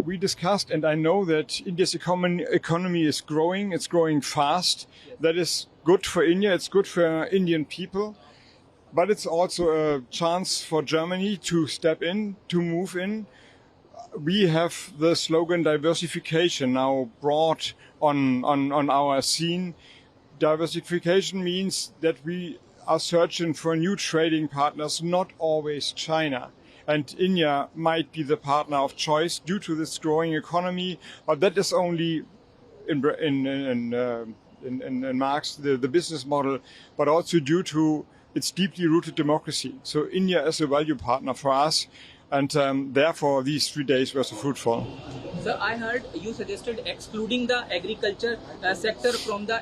we discussed, and I know that India's economy is growing. It's growing fast. Yes. That is good for India. It's good for Indian people. But it's also a chance for Germany to step in, to move in. We have the slogan diversification now brought on our scene. Diversification means that we are searching for new trading partners, not always China. And India might be the partner of choice due to this growing economy, but that is only in Marx, the business model, but also due to its deeply rooted democracy. So India is a value partner for us, and therefore these 3 days were so fruitful. So I heard you suggested excluding the agriculture sector from the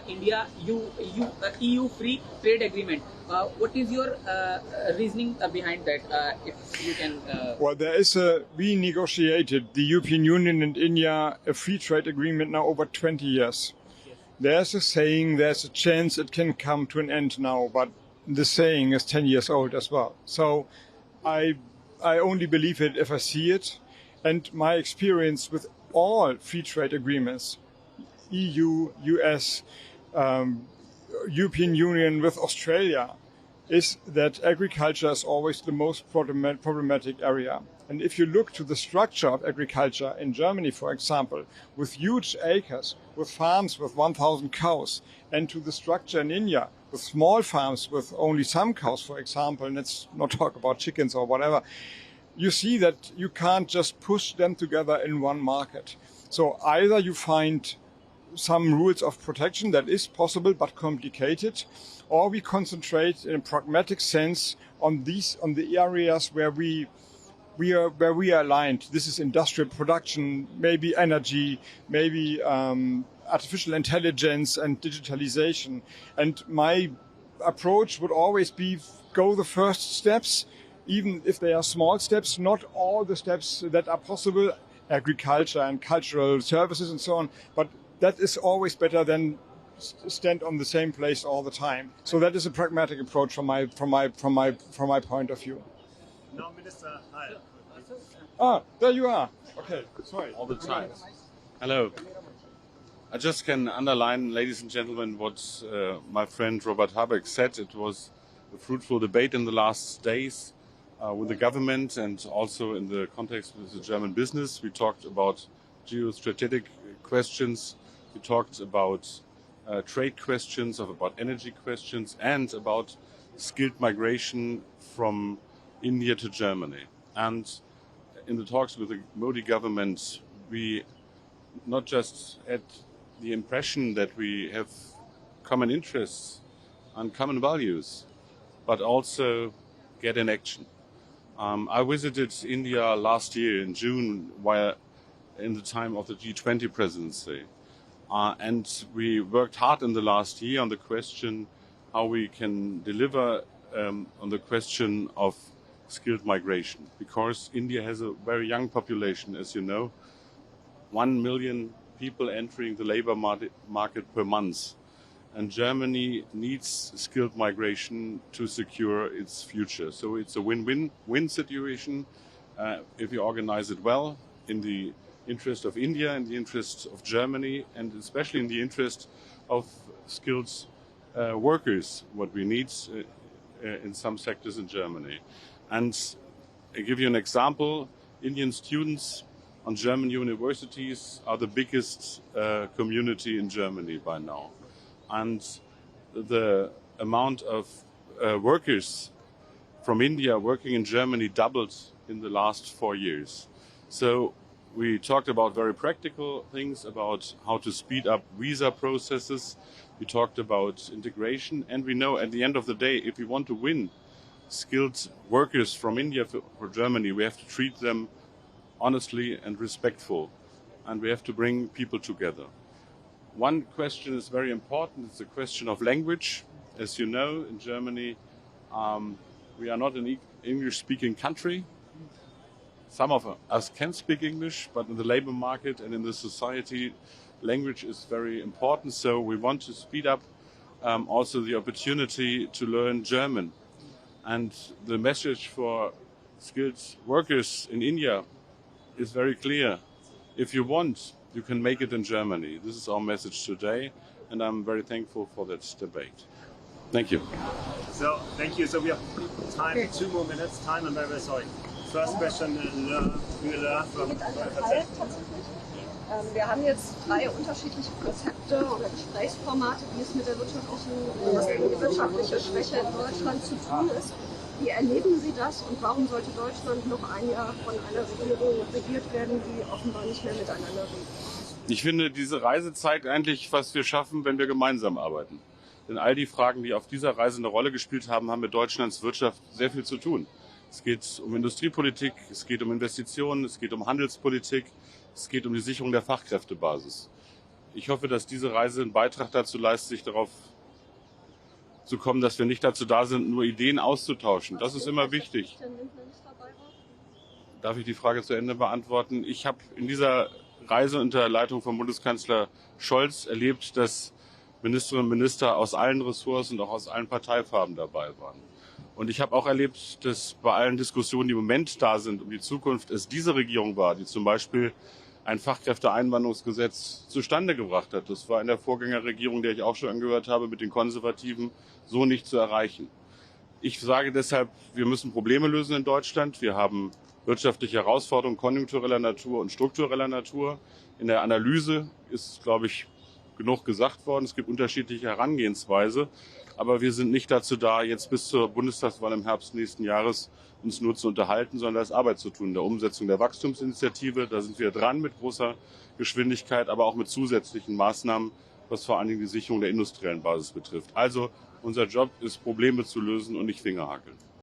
EU free trade agreement. What is your reasoning behind that? If you can. Well, we negotiated, the European Union and India, a free trade agreement now over 20 years. Yes. There's a saying, there's a chance it can come to an end now, but the saying is 10 years old as well. So I only believe it if I see it. And my experience with all free trade agreements, EU, US, European Union with Australia, is that agriculture is always the most problematic area. And if you look to the structure of agriculture in Germany, for example, with huge acres, with farms with 1,000 cows, and to the structure in India, with small farms with only some cows, for example, and let's not talk about chickens or whatever, you see that you can't just push them together in one market. So either you find some rules of protection that is possible but complicated, or we concentrate in a pragmatic sense on the areas where we are aligned. This is industrial production, maybe energy, maybe artificial intelligence and digitalization. And my approach would always be go the first steps, even if they are small steps, not all the steps that are possible, agriculture and cultural services and so on, but that is always better than stand on the same place all the time. So that is a pragmatic approach from my point of view. No, Minister, hi. Ah, there you are. Okay, sorry. All the time. Hello. I just can underline, ladies and gentlemen, what my friend Robert Habeck said. It was a fruitful debate in the last days with the government and also in the context with the German business. We talked about geostrategic questions. We talked about trade questions, about energy questions, and about skilled migration from India to Germany. And in the talks with the Modi government, we not just had the impression that we have common interests and common values, but also get in action. I visited India last year in June, while in the time of the G20 presidency. And we worked hard in the last year on the question how we can deliver on the question of skilled migration, because India has a very young population, as you know, 1 million people entering the labor market per month. And Germany needs skilled migration to secure its future. So it's a win-win situation if you organize it well in the interest of India, in the interest of Germany, and especially in the interest of skilled workers, what we need in some sectors in Germany. And I give you an example. Indian students on German universities are the biggest community in Germany by now. And the amount of workers from India working in Germany doubled in the last 4 years. So we talked about very practical things, about how to speed up visa processes. We talked about integration. And we know at the end of the day, if we want to win skilled workers from India for Germany, we have to treat them honestly and respectful. And we have to bring people together. One question is very important. It's the question of language. As you know, in Germany, we are not an English-speaking country. Some of us can speak English, but in the labor market and in the society, language is very important. So we want to speed up also the opportunity to learn German. And the message for skilled workers in India is very clear. If you want, you can make it in Germany. This is our message today, and I'm very thankful for that debate. Thank you. So, thank you. So we have time, 2 more minutes. Time, I'm very, very sorry. First question, from Mit einem Fall tatsächlich. Wir haben jetzt 3 unterschiedliche Konzepte oder Gesprächsformate, wie es mit der wirtschaftliche Schwäche in Deutschland zu tun ist. Wie erleben Sie das und warum sollte Deutschland noch ein Jahr von einer Regierung regiert werden, die offenbar nicht mehr miteinander redet? Ich finde, diese Reise zeigt eigentlich, was wir schaffen, wenn wir gemeinsam arbeiten. Denn all die Fragen, die auf dieser Reise eine Rolle gespielt haben, haben mit Deutschlands Wirtschaft sehr viel zu tun. Es geht um Industriepolitik, es geht um Investitionen, es geht um Handelspolitik, es geht um die Sicherung der Fachkräftebasis. Ich hoffe, dass diese Reise einen Beitrag dazu leistet, sich darauf zu kommen, dass wir nicht dazu da sind, nur Ideen auszutauschen. Das ist immer wichtig. Darf ich die Frage zu Ende beantworten? Ich habe in dieser Reise unter Leitung von Bundeskanzler Scholz erlebt, dass Ministerinnen und Minister aus allen Ressorts und auch aus allen Parteifarben dabei waren. Und ich habe auch erlebt, dass bei allen Diskussionen, die im Moment da sind um die Zukunft, es diese Regierung war, die zum Beispiel ein Fachkräfteeinwanderungsgesetz zustande gebracht hat. Das war in der Vorgängerregierung, der ich auch schon angehört habe, mit den Konservativen so nicht zu erreichen. Ich sage deshalb, wir müssen Probleme lösen in Deutschland. Wir haben wirtschaftliche Herausforderungen konjunktureller Natur und struktureller Natur. In der Analyse ist, glaube ich, genug gesagt worden. Es gibt unterschiedliche Herangehensweise. Aber wir sind nicht dazu da, jetzt bis zur Bundestagswahl im Herbst nächsten Jahres uns nur zu unterhalten, sondern da ist Arbeit zu tun. In der Umsetzung der Wachstumsinitiative, da sind wir dran mit großer Geschwindigkeit, aber auch mit zusätzlichen Maßnahmen, was vor allen Dingen die Sicherung der industriellen Basis betrifft. Also unser Job ist, Probleme zu lösen und nicht Fingerhakeln.